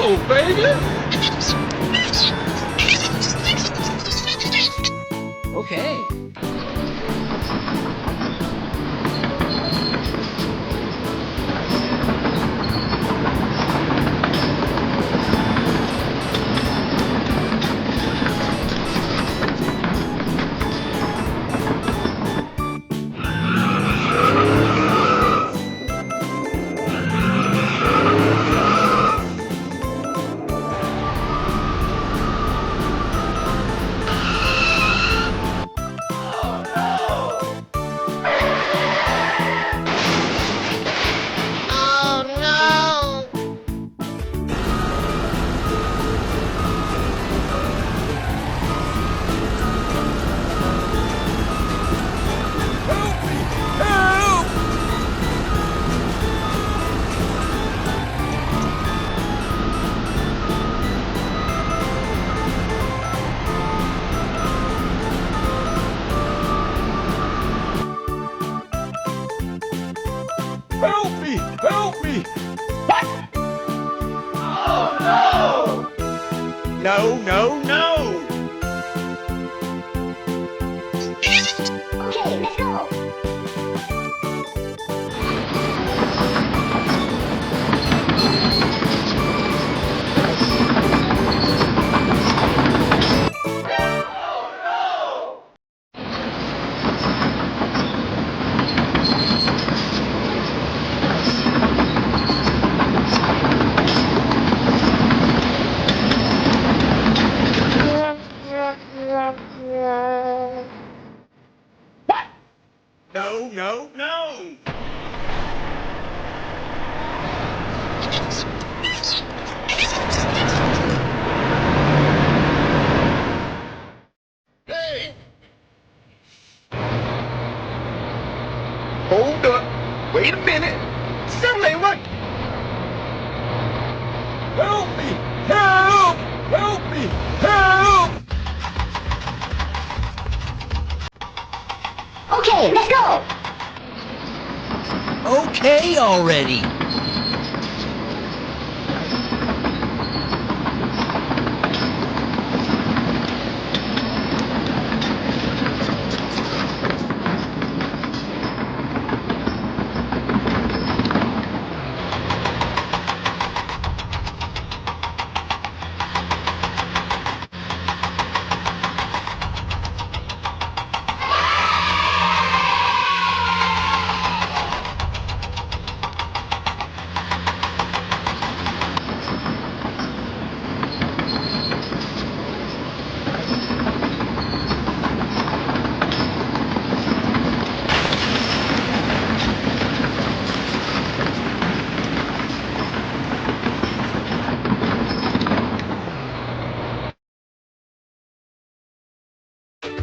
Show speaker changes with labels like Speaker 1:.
Speaker 1: go, baby!
Speaker 2: Okay.
Speaker 1: Help me! Help me! What? Oh, no! No, no, no!
Speaker 3: Okay, let's go!
Speaker 1: No, no, no! Hey! Hold up! Wait a minute! Something ain't right! Help me! Help! Help me! Help!
Speaker 3: Okay, let's go!
Speaker 2: Okay already.